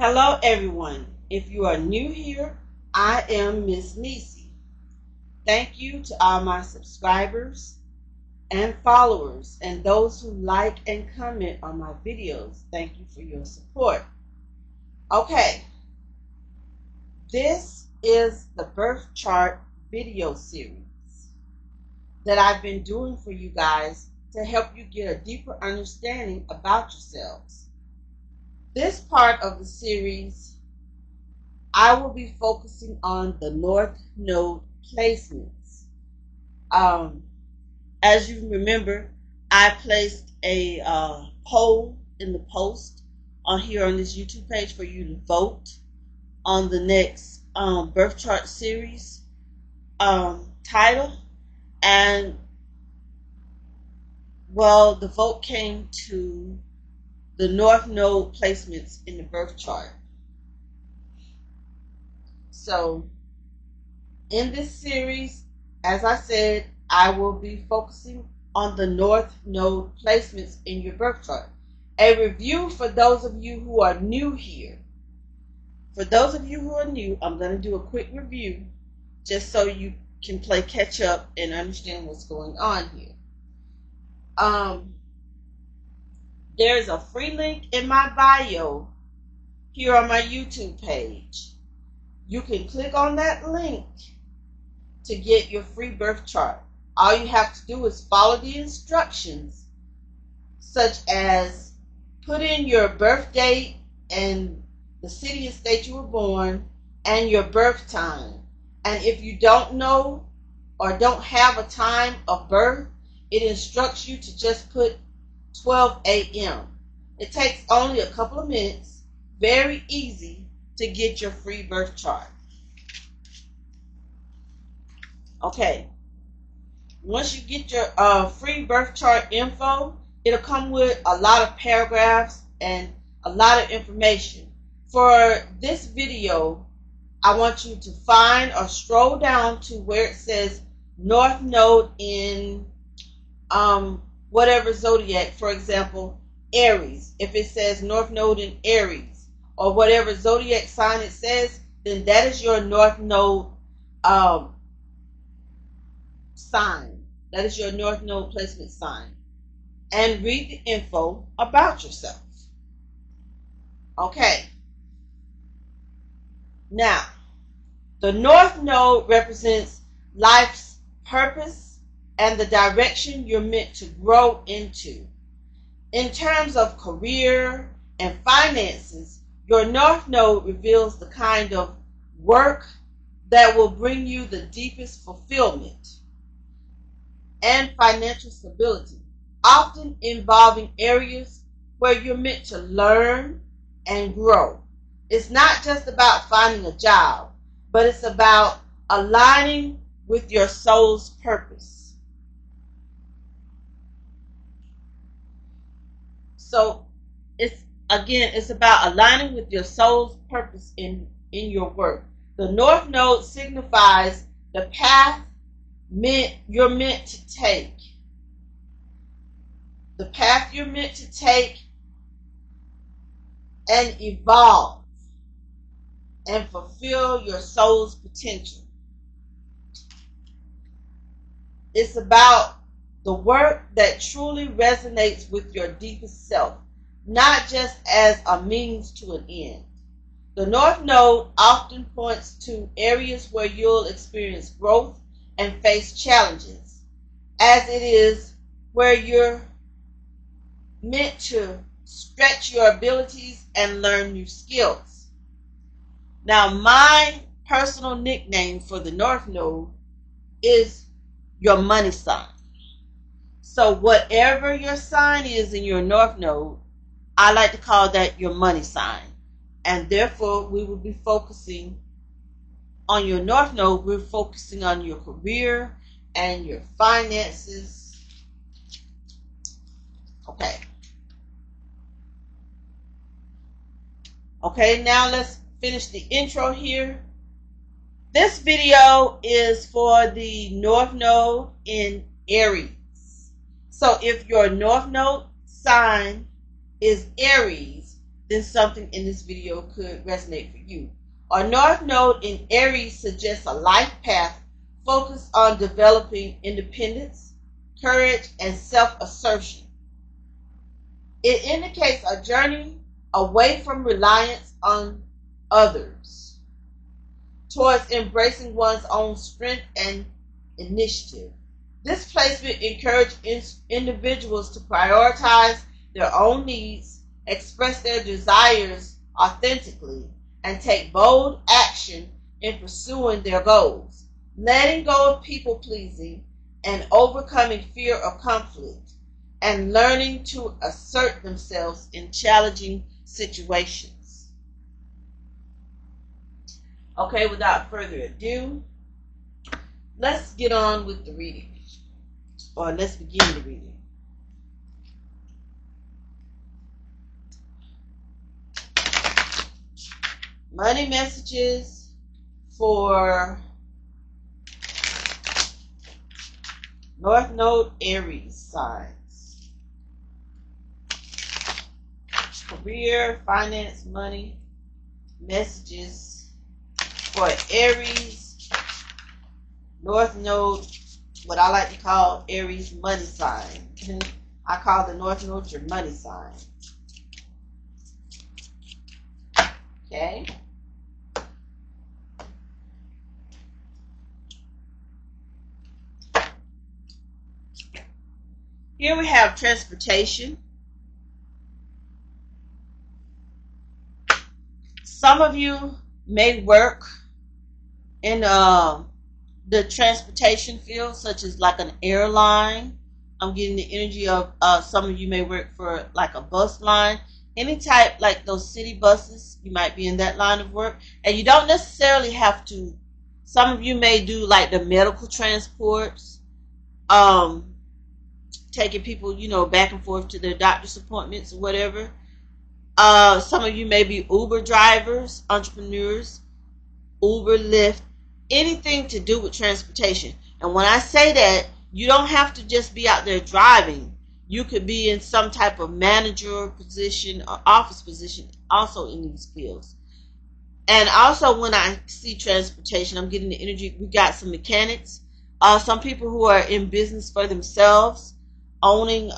Hello everyone. If you are new here, I am Miss Nisi. Thank you to all my subscribers and followers and those who like and comment on my videos. Thank you for your support. Okay, this is the birth chart video series that I've been doing for you guys to help you get a deeper understanding about yourselves. This part of the series I will be focusing on the North Node placements. As you remember, I placed a poll in the post on here on this YouTube page for you to vote on the next birth chart series title. And, well, the vote came to the North Node placements in the birth chart. So, in this series, as I said, I will be focusing on the North Node placements in your birth chart. A review for those of you who are new here. For those of you who are new, I'm going to do a quick review just so you can play catch up and understand what's going on here. There's a free link in my bio here on my YouTube page. You can click on that link to get your free birth chart. All you have to do is follow the instructions, such as put in your birth date and the city and state you were born and your birth time. And if you don't know or don't have a time of birth, it instructs you to just put 12 a.m. It takes only a couple of minutes, very easy, to get your free birth chart. Okay, once you get your free birth chart info, it'll come with a lot of paragraphs and a lot of information. For this video, I want you to find or scroll down to where it says North Node in whatever zodiac. For example, Aries. If it says North Node in Aries or whatever zodiac sign it says, then that is your North Node sign. That is your North Node placement sign. And read the info about yourself. Okay. Now, the North Node represents life's purpose and the direction you're meant to grow into. In terms of career and finances, your North Node reveals the kind of work that will bring you the deepest fulfillment and financial stability, often involving areas where you're meant to learn and grow. It's not just about finding a job, but it's about aligning with your soul's purpose. So it's about aligning with your soul's purpose in your work. The North Node signifies the path you're meant to take. The path you're meant to take and evolve and fulfill your soul's potential. It's about the work that truly resonates with your deepest self, not just as a means to an end. The North Node often points to areas where you'll experience growth and face challenges, as it is where you're meant to stretch your abilities and learn new skills. Now, my personal nickname for the North Node is your money sign. So whatever your sign is in your North Node, I like to call that your money sign. And therefore, we will be focusing on your North Node. We're focusing on your career and your finances. Okay, now let's finish the intro here. This video is for the North Node in Aries. So if your North Node sign is Aries, then something in this video could resonate for you. Our North Node in Aries suggests a life path focused on developing independence, courage, and self-assertion. It indicates a journey away from reliance on others towards embracing one's own strength and initiative. This placement encourages individuals to prioritize their own needs, express their desires authentically, and take bold action in pursuing their goals, letting go of people-pleasing and overcoming fear of conflict, and learning to assert themselves in challenging situations. Okay, without further ado, let's get on with the reading, or let's begin the reading. Money messages for North Node Aries signs. Career, finance, money messages for Aries, North Node, what I like to call Aries money sign. I call the North Node your money sign. Okay. Here we have transportation. Some of you may work in the transportation field, such as like an airline. I'm getting the energy of some of you may work for like a bus line. Any type, like those city buses, you might be in that line of work. And you don't necessarily have to. Some of you may do like the medical transports, taking people, back and forth to their doctor's appointments or whatever. Some of you may be Uber drivers, entrepreneurs, Uber, Lyft, anything to do with transportation. And when I say that, you don't have to just be out there driving. You could be in some type of manager position or office position also in these fields. And also when I see transportation, I'm getting the energy. We got some mechanics, some people who are in business for themselves, owning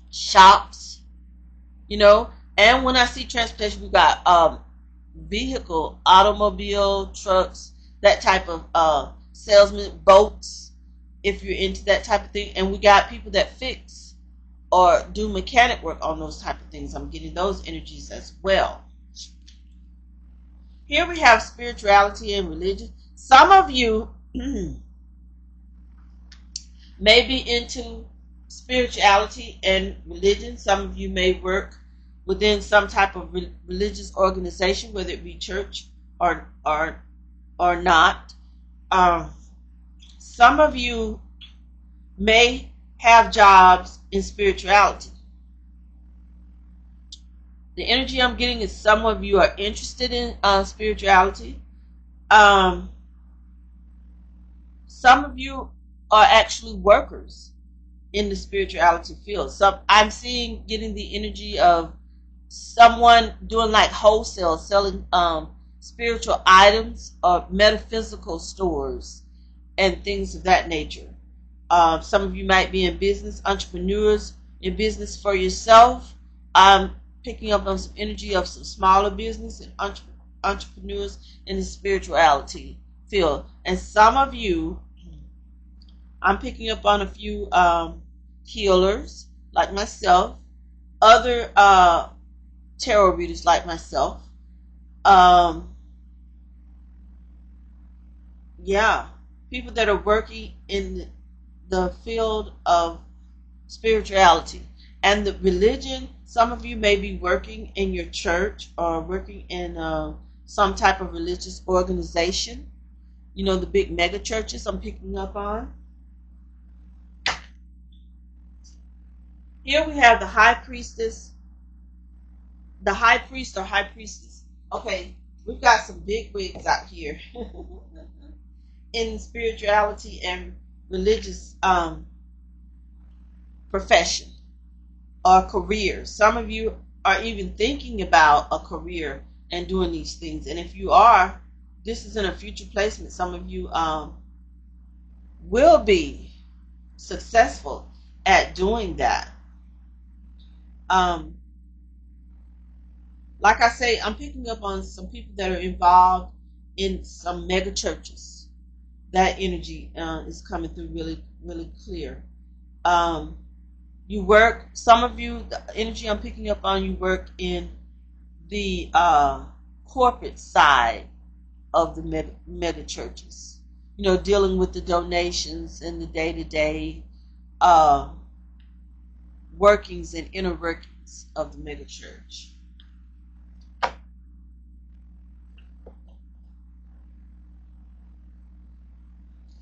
shops, And when I see transportation, we got vehicle, automobile, trucks, that type of salesman, boats, if you're into that type of thing. And we got people that fix or do mechanic work on those type of things. I'm getting those energies as well. Here we have spirituality and religion. Some of you may be into spirituality and religion. Some of you may work within some type of religious organization, whether it be church or not. Some of you may have jobs in spirituality. The energy I'm getting is some of you are interested in spirituality. Some of you are actually workers in the spirituality field. I'm getting the energy of someone doing like wholesale, selling spiritual items or metaphysical stores and things of that nature. Some of you might be in business, entrepreneurs in business for yourself. I'm picking up on some energy of some smaller business and entrepreneurs in the spirituality field. And some of you, I'm picking up on a few healers like myself, other tarot readers like myself. People that are working in the field of spirituality and the religion. Some of you may be working in your church or working in some type of religious organization. The big mega churches I'm picking up on. Here we have the high priestess, the high priest or high priestess. Okay, we've got some big wigs out here in spirituality and religious profession. or career. Some of you are even thinking about a career and doing these things. And if you are, this is in a future placement. Some of you will be successful at doing that. Like I say, I'm picking up on some people that are involved in some mega churches. That energy is coming through really, really clear. You work, some of you, the energy I'm picking up on, you work in the corporate side of the mega churches. You know, dealing with the donations and the day-to-day workings and inner workings of the mega church.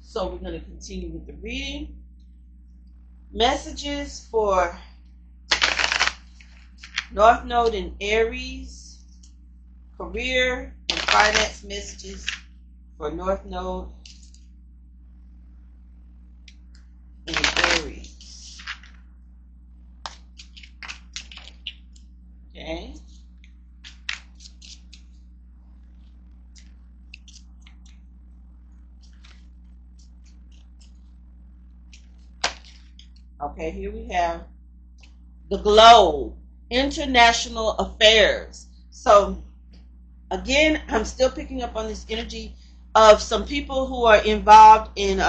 So we're going to continue with the reading. Messages for North Node in Aries, career and finance messages for North Node in Aries. Okay. Okay, here we have the globe, international affairs. So again, I'm still picking up on this energy of some people who are involved in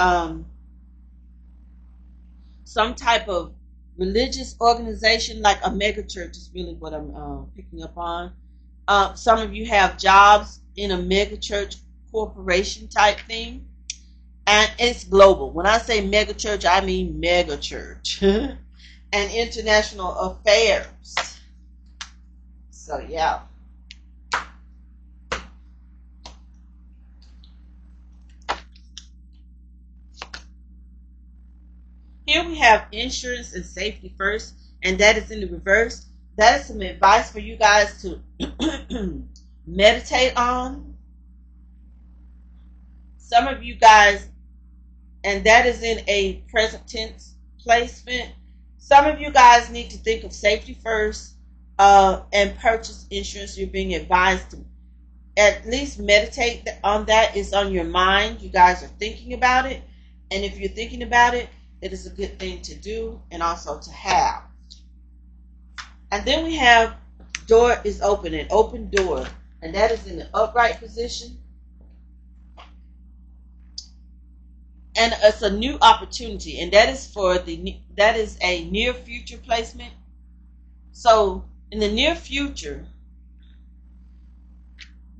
some type of religious organization, like a mega church is really what I'm picking up on. Some of you have jobs in a mega church corporation type thing, and it's global. When I say mega church, I mean mega church and international affairs. So yeah. Here we have insurance and safety first, and that is in the reverse. That is some advice for you guys to meditate on. Some of you guys, and that is in a present tense placement. Some of you guys need to think of safety first and purchase insurance. You're being advised to at least meditate on that. It's on your mind. You guys are thinking about it. And if you're thinking about it, it is a good thing to do and also to have. And then we have door is open, an open door. And that is in the upright position. And it's a new opportunity, and that is a near future placement. So in the near future,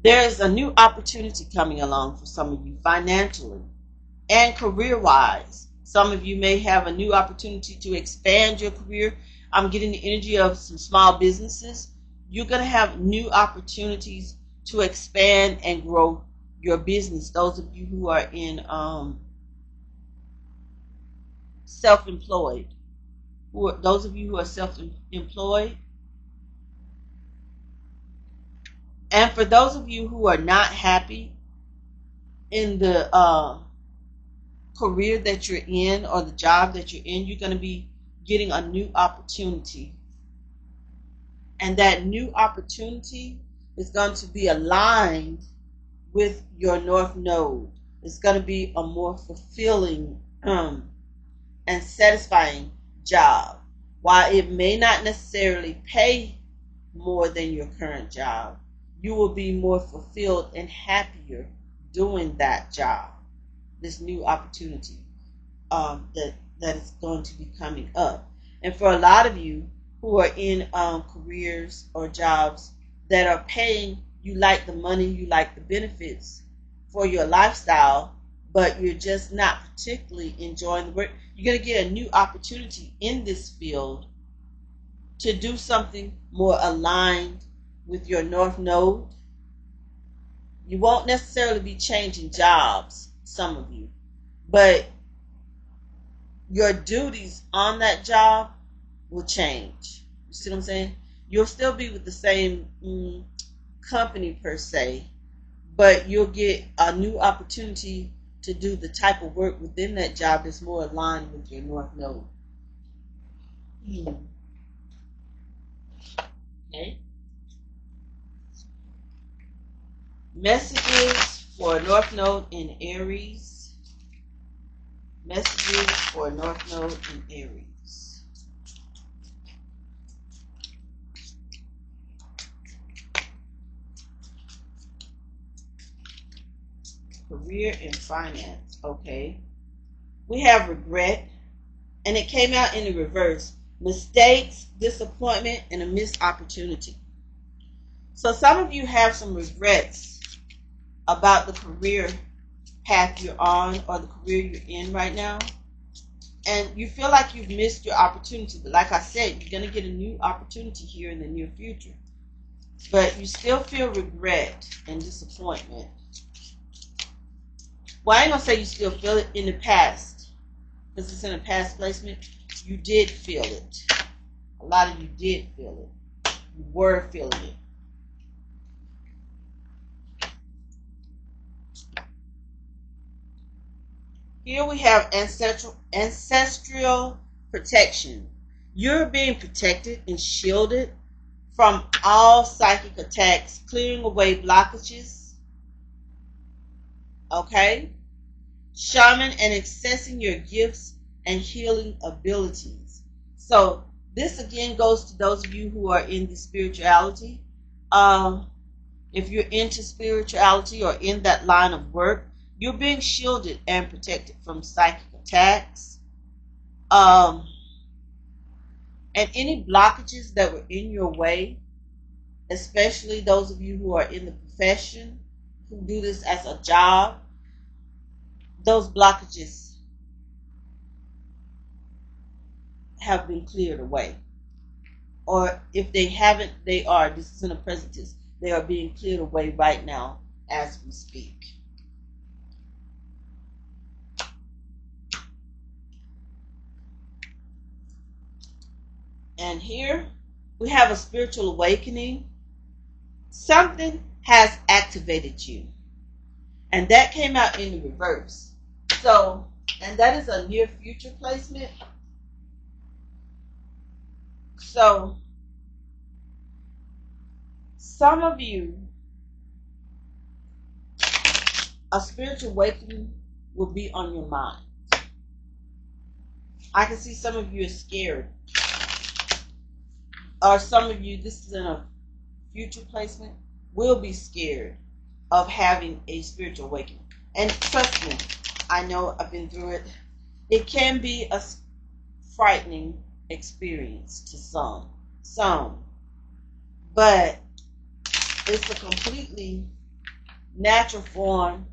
there is a new opportunity coming along for some of you financially and career wise. Some of you may have a new opportunity to expand your career. I'm getting the energy of some small businesses. You're going to have new opportunities to expand and grow your business. Those of you who are in self-employed, those of you who are self-employed, and for those of you who are not happy in the career that you're in or the job that you're in, you're going to be getting a new opportunity. And that new opportunity is going to be aligned with your North Node. It's going to be a more fulfilling and satisfying job. While it may not necessarily pay more than your current job, you will be more fulfilled and happier doing that job. This new opportunity that is going to be coming up. And for a lot of you who are in careers or jobs that are paying, you like the money, you like the benefits for your lifestyle, but you're just not particularly enjoying the work, you're going to get a new opportunity in this field to do something more aligned with your North Node. You won't necessarily be changing jobs, some of you, but your duties on that job will change. You see what I'm saying? You'll still be with the same company per se, but you'll get a new opportunity to do the type of work within that job that's more aligned with your North Node. Okay. Messages for North Node in Aries. Messages for North Node in Aries. Career and finance. Okay. We have regret, and it came out in the reverse. Mistakes, disappointment, and a missed opportunity. So some of you have some regrets about the career path you're on or the career you're in right now. And you feel like you've missed your opportunity. But like I said, you're going to get a new opportunity here in the near future. But you still feel regret and disappointment. Well, I ain't going to say you still feel it in the past. Because it's in a past placement. You did feel it. A lot of you did feel it. You were feeling it. Here we have ancestral protection. You're being protected and shielded from all psychic attacks, clearing away blockages. Okay? Shaman and accessing your gifts and healing abilities. So this again goes to those of you who are in the spirituality. If you're into spirituality or in that line of work, you're being shielded and protected from psychic attacks. And any blockages that were in your way, especially those of you who are in the profession, who do this as a job, those blockages have been cleared away. Or if they haven't, they are. This is in the present tense. They are being cleared away right now as we speak. And here we have a spiritual awakening. Something has activated you. And that came out in the reverse. So, and that is a near future placement. So, some of you, a spiritual awakening will be on your mind. I can see some of you are scared. Or some of you, this is in a future placement, will be scared of having a spiritual awakening. And trust me, I know I've been through it. It can be a frightening experience to some, but it's a completely natural form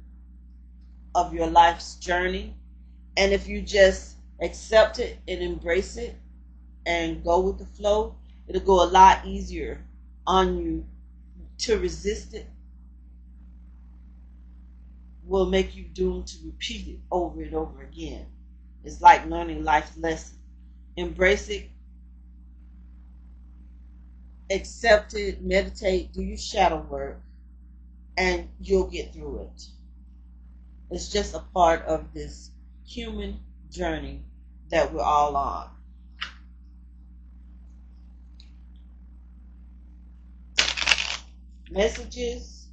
of your life's journey. And if you just accept it and embrace it and go with the flow, it'll go a lot easier on you. To resist it will make you doomed to repeat it over and over again. It's like learning life's lesson. Embrace it, accept it, meditate, do your shadow work, and you'll get through it. It's just a part of this human journey that we're all on. Messages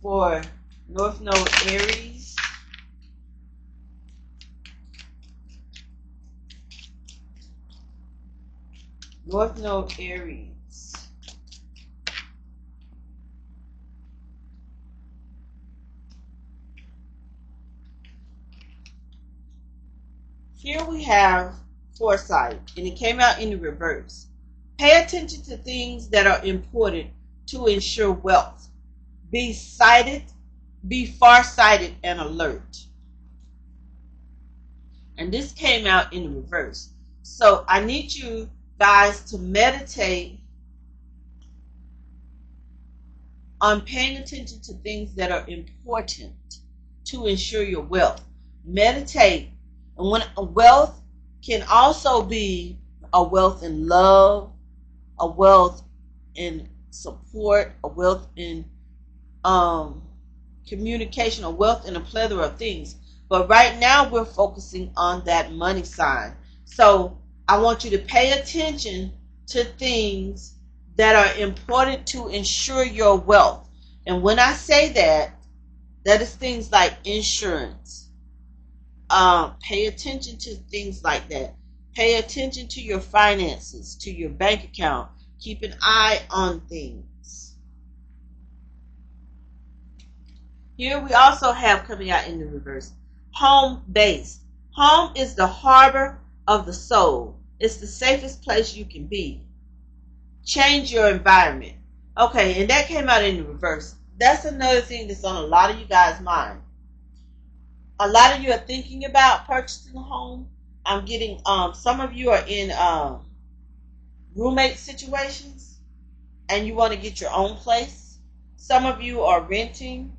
for North Node Aries. North Node Aries. Here we have foresight, and it came out in the reverse. Pay attention to things that are important to ensure wealth. Be farsighted and alert. And this came out in the reverse. So I need you guys to meditate on paying attention to things that are important to ensure your wealth. Meditate. And when a wealth can also be a wealth in love, a wealth in support, a wealth in communication, a wealth in a plethora of things. But right now we're focusing on that money sign. So I want you to pay attention to things that are important to ensure your wealth. And when I say that, that is things like insurance. Pay attention to things like that. Pay attention to your finances, to your bank account. Keep an eye on things. Here we also have coming out in the reverse, home base. Home is the harbor of the soul. It's the safest place you can be. Change your environment. Okay, and that came out in the reverse. That's another thing that's on a lot of you guys' mind. A lot of you are thinking about purchasing a home. I'm getting some of you are in roommate situations and you want to get your own place. Some of you are renting,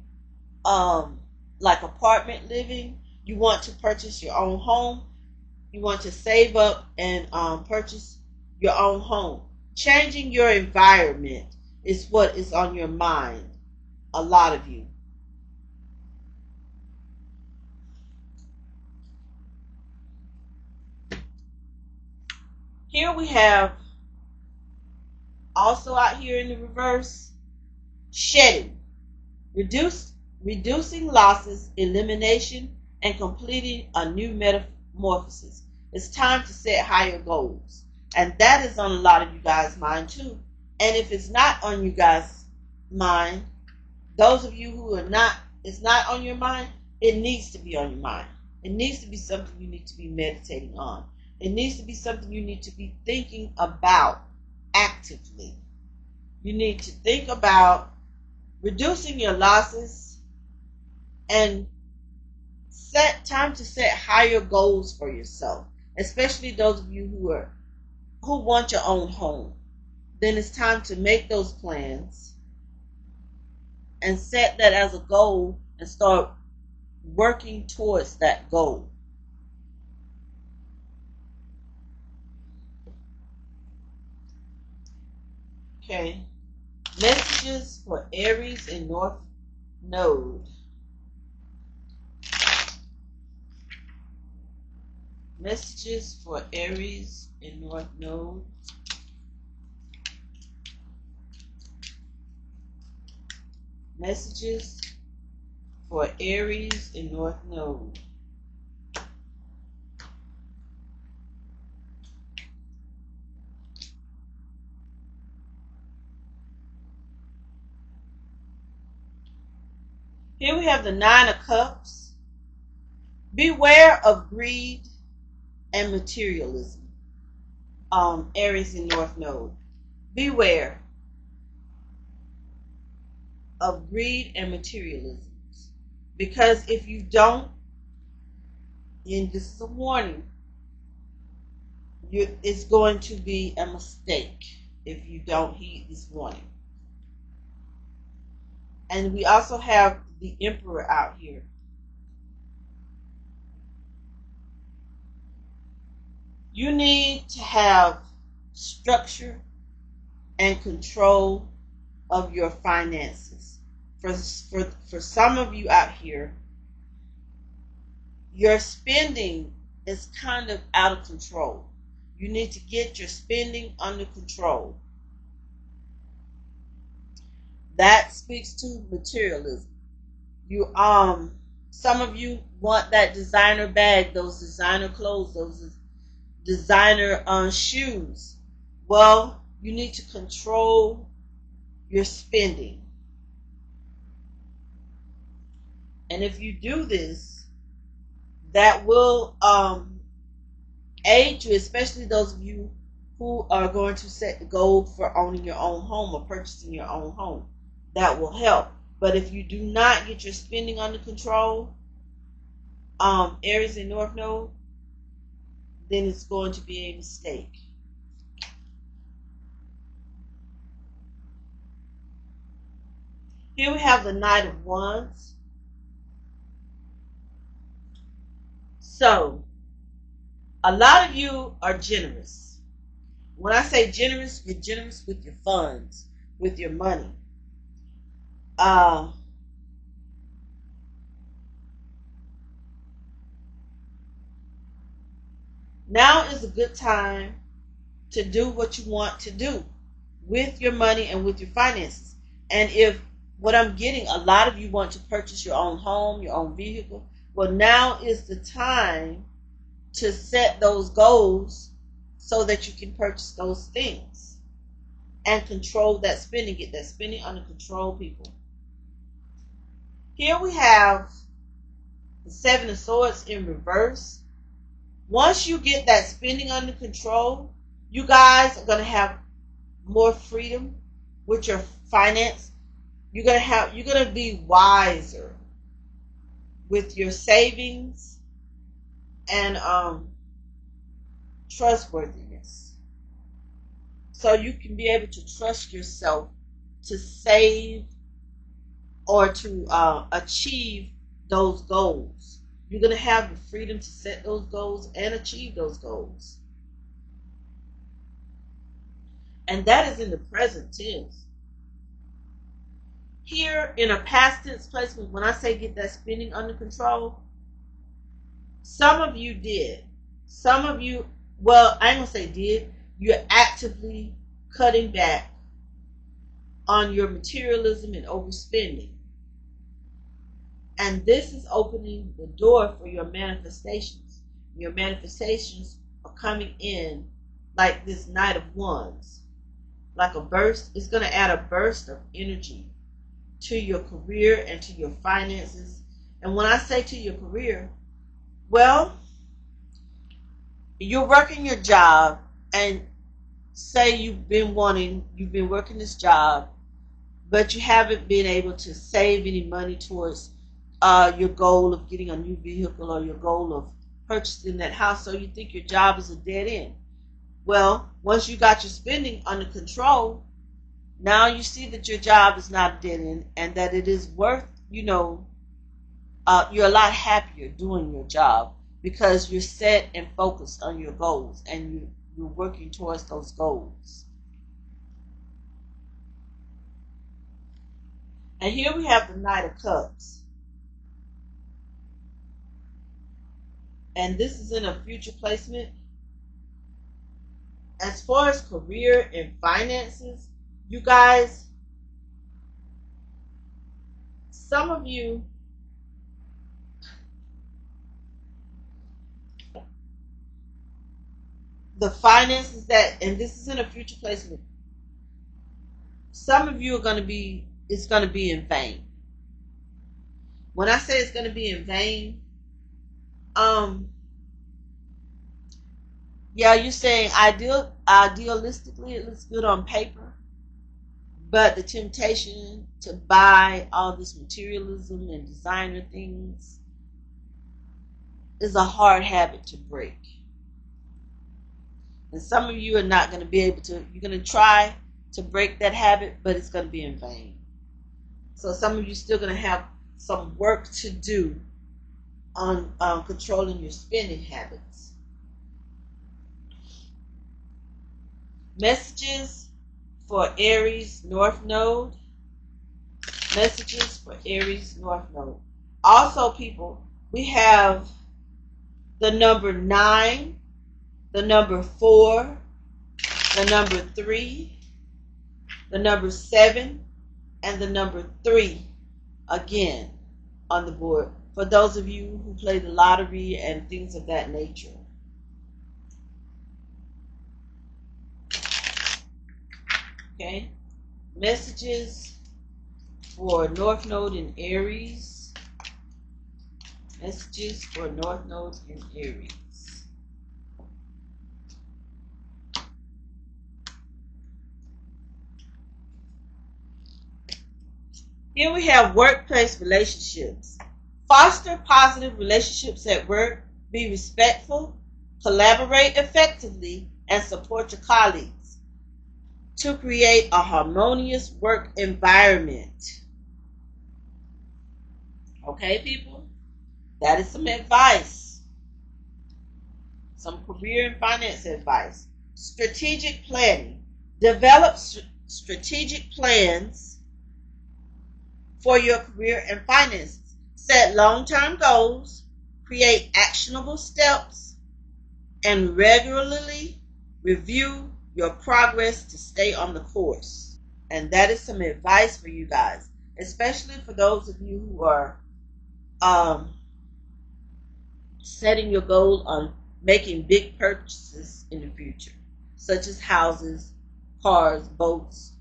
like apartment living. You want to purchase your own home. You want to save up and purchase your own home. Changing your environment is what is on your mind, a lot of you. Here we have also out here in the reverse, shedding, reducing losses, elimination, and completing a new metamorphosis. It's time to set higher goals. And that is on a lot of you guys' mind too. And if it's not on you guys' mind, those of you who are not, it's not on your mind, it needs to be on your mind. It needs to be something you need to be meditating on. It needs to be something you need to be thinking about actively. You need to think about reducing your losses and set time to set higher goals for yourself, especially those of you who want your own home. Then it's time to make those plans and set that as a goal and start working towards that goal. Okay. Messages for Aries in North Node. Messages for Aries in North Node. Messages for Aries in North Node. Here we have the Nine of Cups. Beware of greed and materialism. Aries in North Node. Beware of greed and materialism. Because if you don't, and this is a warning, it's going to be a mistake if you don't heed this warning. And we also have the Emperor out here. You need to have structure and control of your finances. For some of you out here, your spending is kind of out of control. You need to get your spending under control. That speaks to materialism. Some of you want that designer bag, those designer clothes, those designer shoes. Well, you need to control your spending. And if you do this, that will aid you, especially those of you who are going to set the goal for owning your own home or purchasing your own home. That will help. But if you do not get your spending under control, Aries in North Node, then it's going to be a mistake. Here we have the Knight of Wands. So, a lot of you are generous. When I say generous, you're generous with your funds, with your money. Now is a good time to do what you want to do with your money and with your finances. And if what I'm getting, a lot of you want to purchase your own home, your own vehicle, well, now is the time to set those goals so that you can purchase those things and control that spending. Get that spending under control, people. Here we have the Seven of Swords in reverse. Once you get that spending under control, you guys are going to have more freedom with your finance. You're going to be wiser with your savings and trustworthiness. So you can be able to trust yourself to save or to achieve those goals. You're going to have the freedom to set those goals and achieve those goals. And that is in the present tense. Here in a past tense placement, when I say get that spending under control, some of you did. Some of you, well, I ain't going to say did. You're actively cutting back on your materialism and overspending. And this is opening the door for your manifestations. Your manifestations are coming in like this Knight of Wands. Like a burst. It's going to add a burst of energy to your career and to your finances. And when I say to your career, well, you're working your job, and say you've been working this job, but you haven't been able to save any money towards your goal of getting a new vehicle or your goal of purchasing that house, so you think your job is a dead end. Well, once you got your spending under control, now you see that your job is not a dead end and that it is worth, you're a lot happier doing your job because you're set and focused on your goals and you're working towards those goals. And here we have the Knight of Cups. And this is in a future placement. As far as career and finances, you guys, some of you, the finances and this is in a future placement, some of you it's going to be in vain. When I say it's going to be in vain, yeah, you're saying idealistically it looks good on paper, but the temptation to buy all this materialism and designer things is a hard habit to break. And some of you are not going to be able to, you're going to try to break that habit, but it's going to be in vain. So some of you still going to have some work to do on controlling your spending habits. Messages for Aries North Node. Messages for Aries North Node. Also, people, we have the number 9, the number 4, the number 3, the number 7, and the number 3 again on the board for those of you who play the lottery and things of that nature. Okay, messages for North Node in Aries. Messages for North Node in Aries. Here we have workplace relationships. Foster positive relationships at work. Be respectful, collaborate effectively, and support your colleagues to create a harmonious work environment. Okay, people? That is some advice. Some career and finance advice. Strategic planning. Develop strategic plans for your career and finances. Set long-term goals. Create actionable steps. And regularly review your progress to stay on the course. And that is some advice for you guys, especially for those of you who are setting your goal on making big purchases in the future, such as houses, cars, boats,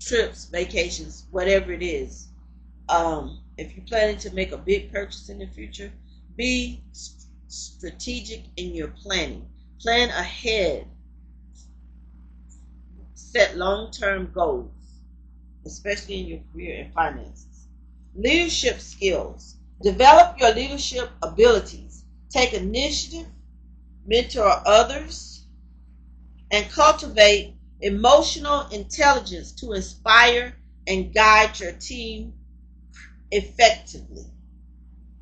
trips, vacations, whatever it is. If you're planning to make a big purchase in the future, be strategic in your planning. Plan ahead. Set long-term goals, especially in your career and finances. Leadership skills. Develop your leadership abilities. Take initiative, mentor others, and cultivate emotional intelligence to inspire and guide your team effectively.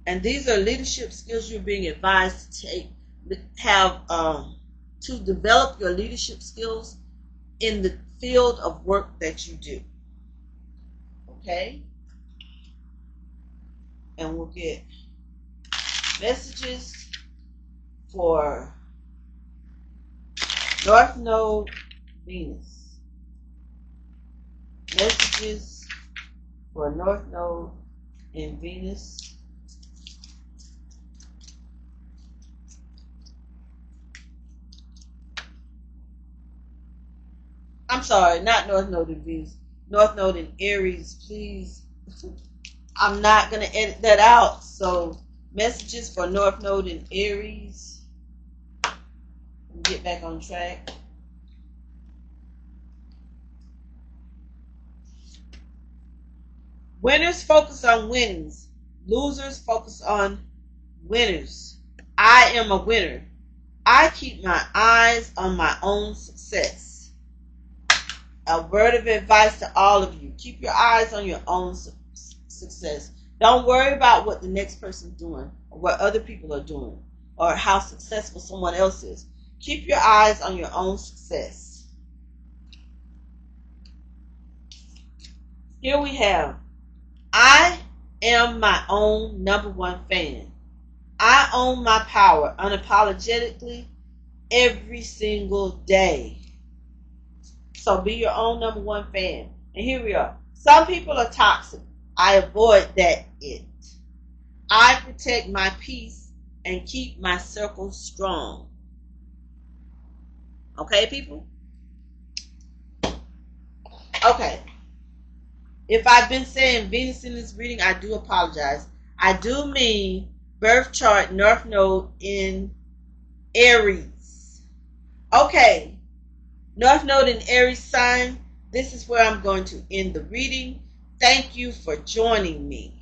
And these are leadership skills you're being advised to to develop your leadership skills in the field of work that you do. Okay? And we'll get messages for North Node Venus. Messages for North Node in Venus. I'm sorry, not North Node in Venus. North Node in Aries, please. I'm not going to edit that out. So, messages for North Node in Aries. Get back on track. Winners focus on winnings. Losers focus on winners. I am a winner. I keep my eyes on my own success. A word of advice to all of you. Keep your eyes on your own success. Don't worry about what the next person's doing or what other people are doing or how successful someone else is. Keep your eyes on your own success. Here we have, I am my own #1 fan. I own my power unapologetically every single day. So be your own #1 fan. And here we are. Some people are toxic. I avoid that it. I protect my peace and keep my circle strong. Okay, people? Okay. If I've been saying Venus in this reading, I do apologize. I do mean birth chart North Node in Aries. Okay. North Node in Aries sign. This is where I'm going to end the reading. Thank you for joining me.